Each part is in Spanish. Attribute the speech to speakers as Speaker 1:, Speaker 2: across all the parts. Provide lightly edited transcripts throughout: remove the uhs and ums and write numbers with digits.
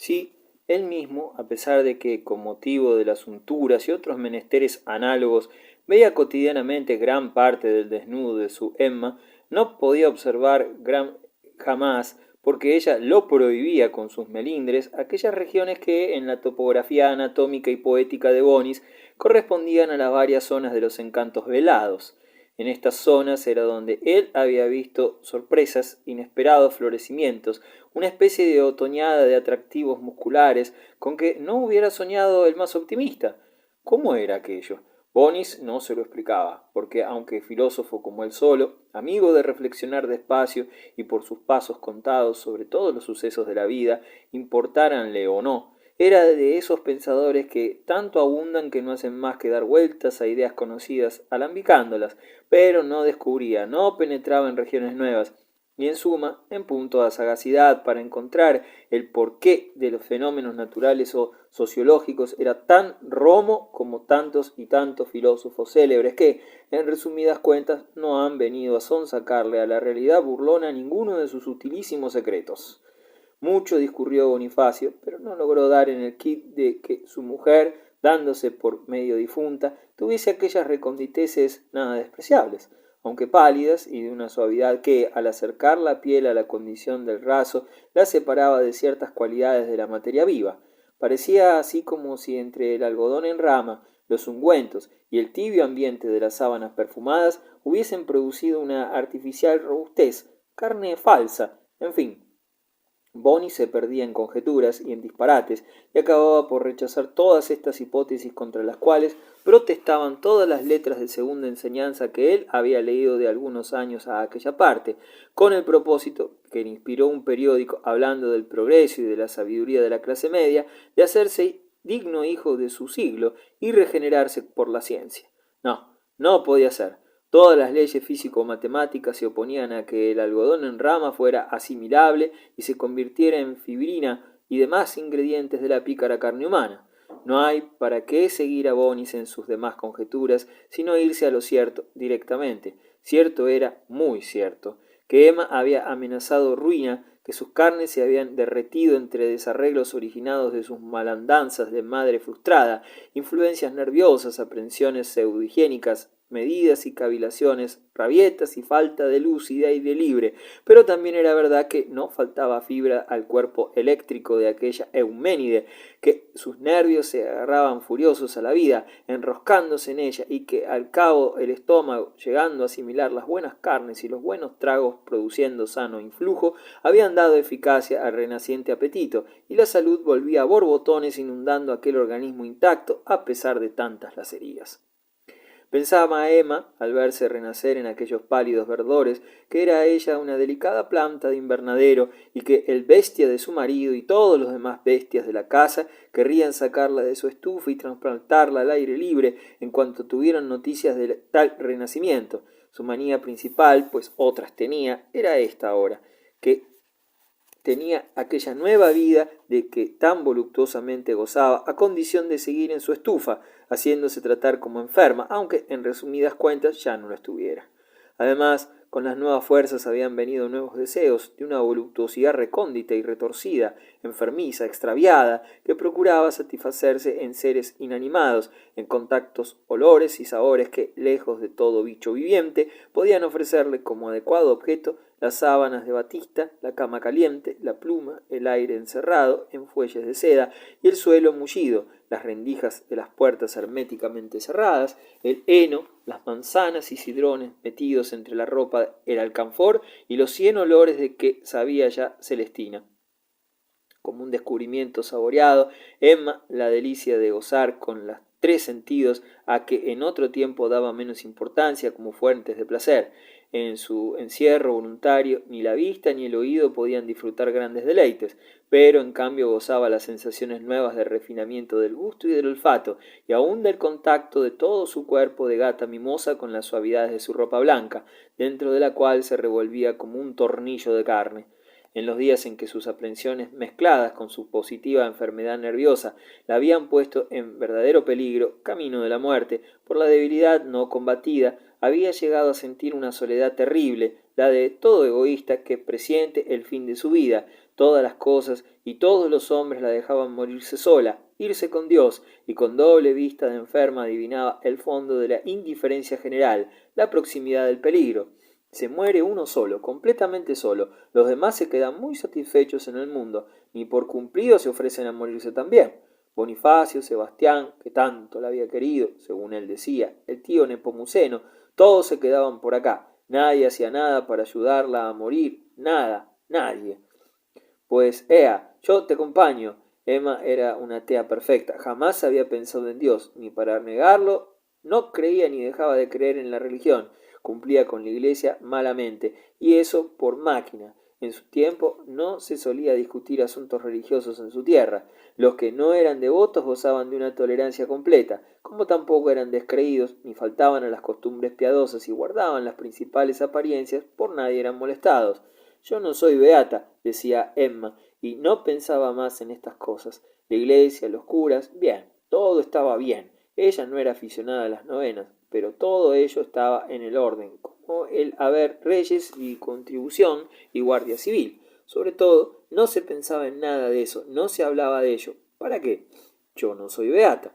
Speaker 1: Sí, él mismo, a pesar de que, con motivo de las unturas y otros menesteres análogos, veía cotidianamente gran parte del desnudo de su Emma, no podía observar jamás, porque ella lo prohibía con sus melindres, aquellas regiones que, en la topografía anatómica y poética de Bonis, correspondían a las varias zonas de los encantos velados. En estas zonas era donde él había visto sorpresas, inesperados florecimientos, una especie de otoñada de atractivos musculares con que no hubiera soñado el más optimista. ¿Cómo era aquello? Bonis no se lo explicaba, porque aunque filósofo como él solo, amigo de reflexionar despacio y por sus pasos contados sobre todos los sucesos de la vida, importáranle o no, era de esos pensadores que tanto abundan que no hacen más que dar vueltas a ideas conocidas, alambicándolas, pero no descubría, no penetraba en regiones nuevas, y en suma, en punto a sagacidad para encontrar el porqué de los fenómenos naturales o sociológicos, era tan romo como tantos y tantos filósofos célebres que, en resumidas cuentas, no han venido a sonsacarle a la realidad burlona ninguno de sus utilísimos secretos. Mucho discurrió Bonifacio, pero no logró dar en el quid de que su mujer, dándose por medio difunta, tuviese aquellas reconditeces nada despreciables, aunque pálidas y de una suavidad que, al acercar la piel a la condición del raso, la separaba de ciertas cualidades de la materia viva. Parecía así como si entre el algodón en rama, los ungüentos y el tibio ambiente de las sábanas perfumadas hubiesen producido una artificial robustez, carne falsa, en fin. Boni se perdía en conjeturas y en disparates, y acababa por rechazar todas estas hipótesis contra las cuales protestaban todas las letras de segunda enseñanza que él había leído de algunos años a aquella parte, con el propósito, que le inspiró un periódico hablando del progreso y de la sabiduría de la clase media, de hacerse digno hijo de su siglo y regenerarse por la ciencia. No, no podía ser. Todas las leyes físico-matemáticas se oponían a que el algodón en rama fuera asimilable y se convirtiera en fibrina y demás ingredientes de la pícara carne humana. No hay para qué seguir a Bonis en sus demás conjeturas, sino irse a lo cierto directamente. Cierto era, muy cierto, que Emma había amenazado ruina, que sus carnes se habían derretido entre desarreglos originados de sus malandanzas de madre frustrada, influencias nerviosas, aprensiones pseudohigiénicas, medidas y cavilaciones, rabietas y falta de luz y de aire libre, pero también era verdad que no faltaba fibra al cuerpo eléctrico de aquella Euménide, que sus nervios se agarraban furiosos a la vida, enroscándose en ella, y que al cabo el estómago, llegando a asimilar las buenas carnes y los buenos tragos produciendo sano influjo, habían dado eficacia al renaciente apetito, y la salud volvía a borbotones inundando aquel organismo intacto a pesar de tantas lacerías. Pensaba Emma, al verse renacer en aquellos pálidos verdores, que era ella una delicada planta de invernadero y que el bestia de su marido y todos los demás bestias de la casa querrían sacarla de su estufa y trasplantarla al aire libre en cuanto tuvieran noticias de tal renacimiento. Su manía principal, pues otras tenía, era esta ahora, que tenía aquella nueva vida de que tan voluptuosamente gozaba, a condición de seguir en su estufa, haciéndose tratar como enferma, aunque en resumidas cuentas ya no lo estuviera. Además, con las nuevas fuerzas habían venido nuevos deseos, de una voluptuosidad recóndita y retorcida, enfermiza, extraviada, que procuraba satisfacerse en seres inanimados, en contactos, olores y sabores que, lejos de todo bicho viviente, podían ofrecerle como adecuado objeto las sábanas de batista, la cama caliente, la pluma, el aire encerrado en fuelles de seda y el suelo mullido, las rendijas de las puertas herméticamente cerradas, el heno, las manzanas y cidrones metidos entre la ropa, el alcanfor y los 100 olores de que sabía ya Celestina. Como un descubrimiento saboreado, Emma, la delicia de gozar con los 3 sentidos a que en otro tiempo daba menos importancia como fuentes de placer. En su encierro voluntario ni la vista ni el oído podían disfrutar grandes deleites, pero en cambio gozaba las sensaciones nuevas de refinamiento del gusto y del olfato, y aun del contacto de todo su cuerpo de gata mimosa con las suavidades de su ropa blanca, dentro de la cual se revolvía como un tornillo de carne. En los días en que sus aprensiones, mezcladas con su positiva enfermedad nerviosa, la habían puesto en verdadero peligro, camino de la muerte, por la debilidad no combatida, había llegado a sentir una soledad terrible, la de todo egoísta que presiente el fin de su vida, todas las cosas y todos los hombres la dejaban morirse sola, irse con Dios, y con doble vista de enferma adivinaba el fondo de la indiferencia general, la proximidad del peligro. Se muere uno solo, completamente solo, los demás se quedan muy satisfechos en el mundo, ni por cumplido se ofrecen a morirse también. Bonifacio, Sebastián, que tanto la había querido, según él decía, el tío Nepomuceno, todos se quedaban por acá, nadie hacía nada para ayudarla a morir, nada, nadie. Pues, ea, yo te acompaño. Emma era una atea perfecta, jamás había pensado en Dios, ni para negarlo, no creía ni dejaba de creer en la religión, cumplía con la iglesia malamente, y eso por máquina. En su tiempo no se solía discutir asuntos religiosos en su tierra. Los que no eran devotos gozaban de una tolerancia completa, como tampoco eran descreídos, ni faltaban a las costumbres piadosas y guardaban las principales apariencias, por nadie eran molestados. Yo no soy beata, decía Emma, y no pensaba más en estas cosas. La iglesia, los curas, bien, todo estaba bien. Ella no era aficionada a las novenas, pero todo ello estaba en el orden, como el haber reyes y contribución y guardia civil. Sobre todo, no se pensaba en nada de eso, no se hablaba de ello. ¿Para qué? Yo no soy beata.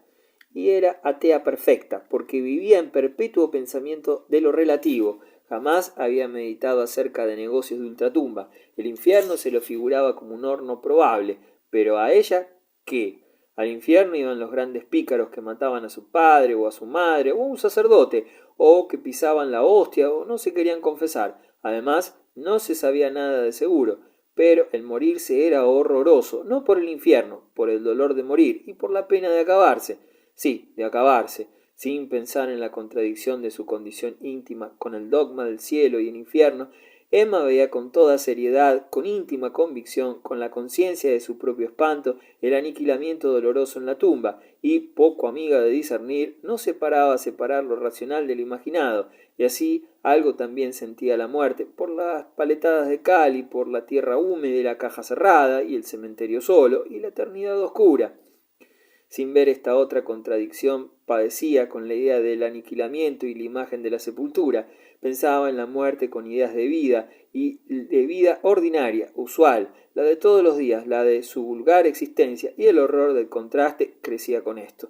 Speaker 1: Y era atea perfecta, porque vivía en perpetuo pensamiento de lo relativo. Jamás había meditado acerca de negocios de ultratumba. El infierno se lo figuraba como un horno probable, pero a ella, ¿qué? Al infierno iban los grandes pícaros que mataban a su padre o a su madre o a un sacerdote, o que pisaban la hostia o no se querían confesar. Además, no se sabía nada de seguro, pero el morirse era horroroso, no por el infierno, por el dolor de morir y por la pena de acabarse. Sí, de acabarse, sin pensar en la contradicción de su condición íntima con el dogma del cielo y el infierno. Emma veía con toda seriedad, con íntima convicción, con la conciencia de su propio espanto, el aniquilamiento doloroso en la tumba, y, poco amiga de discernir, no se paraba a separar lo racional de lo imaginado, y así algo también sentía la muerte, por las paletadas de cal y por la tierra húmeda y la caja cerrada, y el cementerio solo, y la eternidad oscura. Sin ver esta otra contradicción, padecía con la idea del aniquilamiento y la imagen de la sepultura, pensaba en la muerte con ideas de vida, y de vida ordinaria, usual, la de todos los días, la de su vulgar existencia, y el horror del contraste crecía con esto.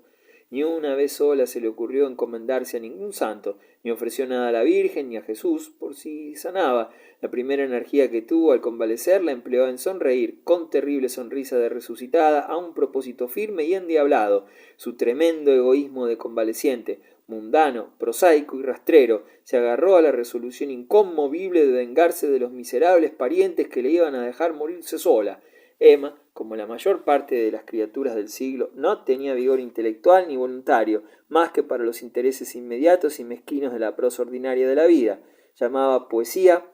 Speaker 1: Ni una vez sola se le ocurrió encomendarse a ningún santo, ni ofreció nada a la Virgen ni a Jesús por si sanaba. La primera energía que tuvo al convalecer la empleó en sonreír, con terrible sonrisa de resucitada, a un propósito firme y endiablado. Su tremendo egoísmo de convaleciente, mundano, prosaico y rastrero, se agarró a la resolución inconmovible de vengarse de los miserables parientes que le iban a dejar morirse sola. Emma, como la mayor parte de las criaturas del siglo, no tenía vigor intelectual ni voluntario, más que para los intereses inmediatos y mezquinos de la prosa ordinaria de la vida. Llamaba poesía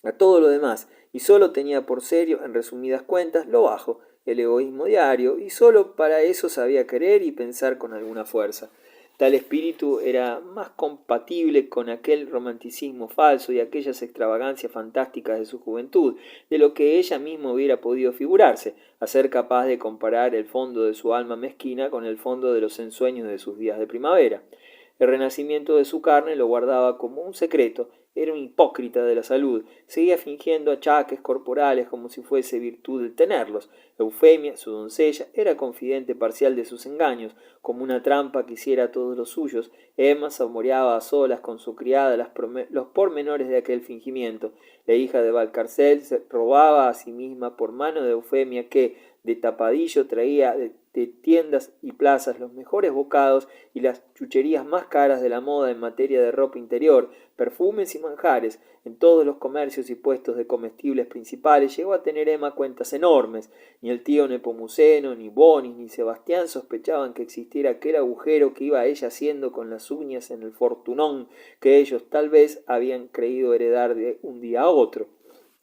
Speaker 1: a todo lo demás, y sólo tenía por serio, en resumidas cuentas, lo bajo, el egoísmo diario, y sólo para eso sabía querer y pensar con alguna fuerza. Tal espíritu era más compatible con aquel romanticismo falso y aquellas extravagancias fantásticas de su juventud, de lo que ella misma hubiera podido figurarse, a ser capaz de comparar el fondo de su alma mezquina con el fondo de los ensueños de sus días de primavera. El renacimiento de su carne lo guardaba como un secreto, era un hipócrita de la salud, seguía fingiendo achaques corporales como si fuese virtud el tenerlos. Eufemia, su doncella, era confidente parcial de sus engaños, como una trampa que hiciera a todos los suyos. Emma saboreaba a solas con su criada los pormenores de aquel fingimiento. La hija de Valcarcel se robaba a sí misma por mano de Eufemia que, de tapadillo, traía de tiendas y plazas los mejores bocados y las chucherías más caras de la moda en materia de ropa interior, perfumes y manjares. En todos los comercios y puestos de comestibles principales llegó a tener Emma cuentas enormes. Ni el tío Nepomuceno, ni Bonis, ni Sebastián sospechaban que existiera aquel agujero que iba ella haciendo con las uñas en el fortunón que ellos tal vez habían creído heredar de un día a otro.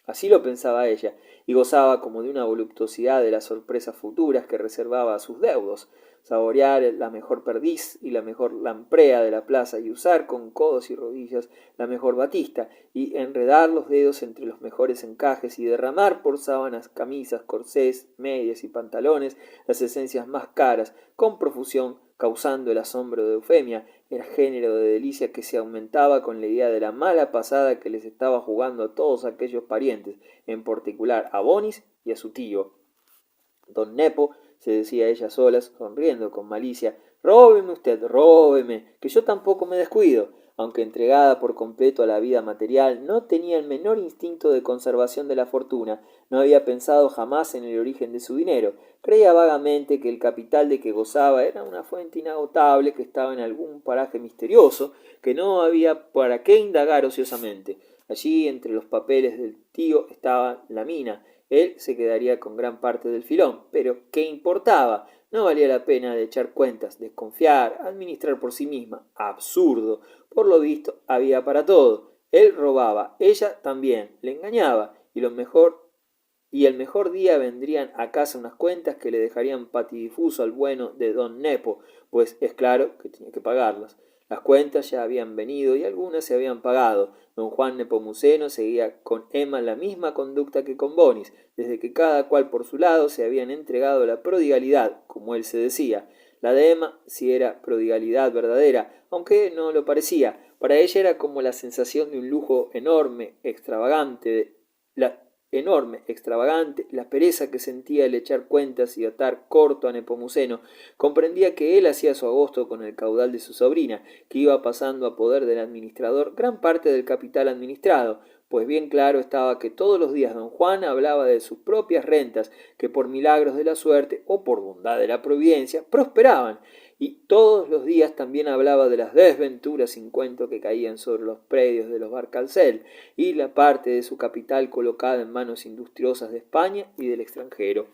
Speaker 1: Así lo pensaba ella, y gozaba como de una voluptuosidad de las sorpresas futuras que reservaba a sus deudos, saborear la mejor perdiz y la mejor lamprea de la plaza, y usar con codos y rodillas la mejor batista, y enredar los dedos entre los mejores encajes, y derramar por sábanas, camisas, corsés, medias y pantalones las esencias más caras, con profusión, causando el asombro de Eufemia, era género de delicia que se aumentaba con la idea de la mala pasada que les estaba jugando a todos aquellos parientes, en particular a Bonis y a su tío. Don Nepo, se decía a ellas solas, sonriendo con malicia, róbeme usted, róbeme, que yo tampoco me descuido. Aunque entregada por completo a la vida material, no tenía el menor instinto de conservación de la fortuna, no había pensado jamás en el origen de su dinero, creía vagamente que el capital de que gozaba era una fuente inagotable que estaba en algún paraje misterioso, que no había para qué indagar ociosamente. Allí, entre los papeles del tío, estaba la mina. Él se quedaría con gran parte del filón, pero ¿qué importaba? No valía la pena de echar cuentas, desconfiar, administrar por sí misma. Absurdo. Por lo visto, había para todo. Él robaba, ella también, le engañaba, y el mejor día vendrían a casa unas cuentas que le dejarían patidifuso al bueno de don Nepo, pues es claro que tenía que pagarlas. Las cuentas ya habían venido y algunas se habían pagado. Don Juan Nepomuceno seguía con Emma la misma conducta que con Bonis, desde que cada cual por su lado se habían entregado a la prodigalidad, como él se decía. La de Emma sí era prodigalidad verdadera, aunque no lo parecía. Para ella era como la sensación de un lujo extravagante, la pereza que sentía el echar cuentas y atar corto a Nepomuceno. Comprendía que él hacía su agosto con el caudal de su sobrina, que iba pasando a poder del administrador gran parte del capital administrado, pues bien claro estaba que todos los días don Juan hablaba de sus propias rentas, que por milagros de la suerte o por bondad de la providencia prosperaban, y todos los días también hablaba de las desventuras sin cuento que caían sobre los predios de los Barcalcel y la parte de su capital colocada en manos industriosas de España y del extranjero.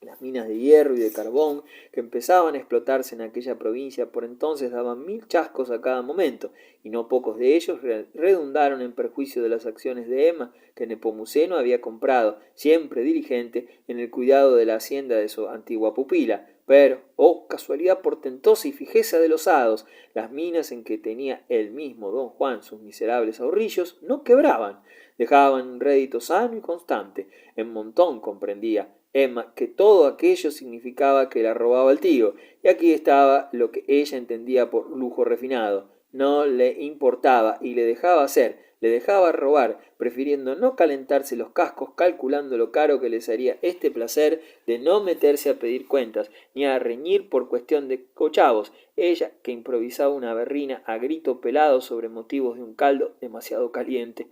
Speaker 1: Las minas de hierro y de carbón que empezaban a explotarse en aquella provincia por entonces daban 1000 chascos a cada momento, y no pocos de ellos redundaron en perjuicio de las acciones de Emma que Nepomuceno había comprado, siempre diligente en el cuidado de la hacienda de su antigua pupila. Pero, oh casualidad portentosa y fijeza de los hados, las minas en que tenía el mismo don Juan sus miserables ahorrillos no quebraban, dejaban un rédito sano y constante. En montón comprendía Emma que todo aquello significaba que la robaba el tío, y aquí estaba lo que ella entendía por lujo refinado. No le importaba y le dejaba hacer, le dejaba robar, prefiriendo no calentarse los cascos calculando lo caro que les haría este placer de no meterse a pedir cuentas, ni a reñir por cuestión de cochavos, ella que improvisaba una berrina a grito pelado sobre motivos de un caldo demasiado caliente.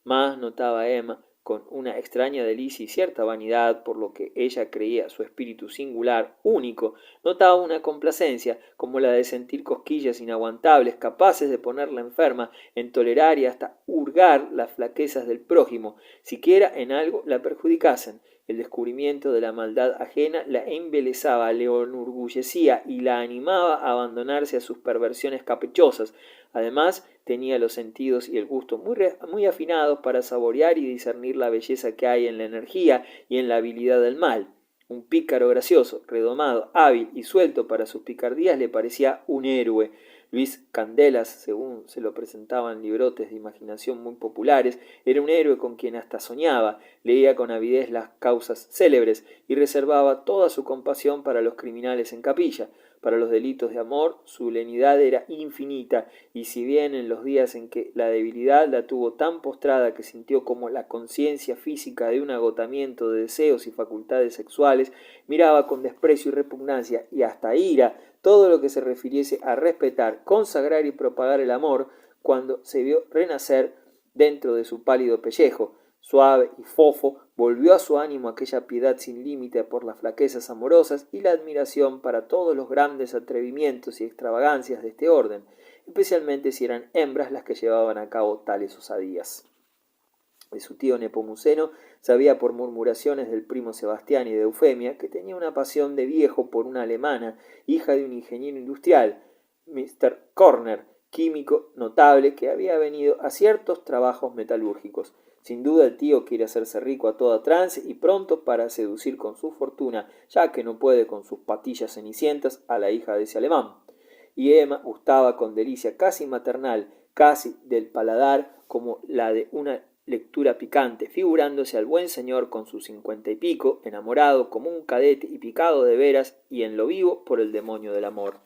Speaker 1: Mas notaba Emma con una extraña delicia y cierta vanidad por lo que ella creía su espíritu singular, único, notaba una complacencia como la de sentir cosquillas inaguantables capaces de ponerla enferma en tolerar y hasta hurgar las flaquezas del prójimo, siquiera en algo la perjudicasen. El descubrimiento de la maldad ajena la embelesaba, le enorgullecía y la animaba a abandonarse a sus perversiones caprichosas. Además, tenía los sentidos y el gusto muy afinados para saborear y discernir la belleza que hay en la energía y en la habilidad del mal. Un pícaro gracioso, redomado, hábil y suelto para sus picardías le parecía un héroe. Luis Candelas, según se lo presentaban librotes de imaginación muy populares, era un héroe con quien hasta soñaba, leía con avidez las causas célebres y reservaba toda su compasión para los criminales en capilla. Para los delitos de amor su lenidad era infinita, y si bien en los días en que la debilidad la tuvo tan postrada que sintió como la conciencia física de un agotamiento de deseos y facultades sexuales, miraba con desprecio y repugnancia y hasta ira todo lo que se refiriese a respetar, consagrar y propagar el amor, cuando se vio renacer dentro de su pálido pellejo, suave y fofo, volvió a su ánimo aquella piedad sin límite por las flaquezas amorosas y la admiración para todos los grandes atrevimientos y extravagancias de este orden, especialmente si eran hembras las que llevaban a cabo tales osadías. De su tío Nepomuceno sabía por murmuraciones del primo Sebastián y de Eufemia que tenía una pasión de viejo por una alemana, hija de un ingeniero industrial, Mr. Corner, químico notable que había venido a ciertos trabajos metalúrgicos. Sin duda el tío quiere hacerse rico a toda trance y pronto para seducir con su fortuna, ya que no puede con sus patillas cenicientas, a la hija de ese alemán. Y Emma gustaba con delicia casi maternal, casi del paladar, como la de una lectura picante, figurándose al buen señor con sus 50 y pico, enamorado como un cadete y picado de veras y en lo vivo por el demonio del amor.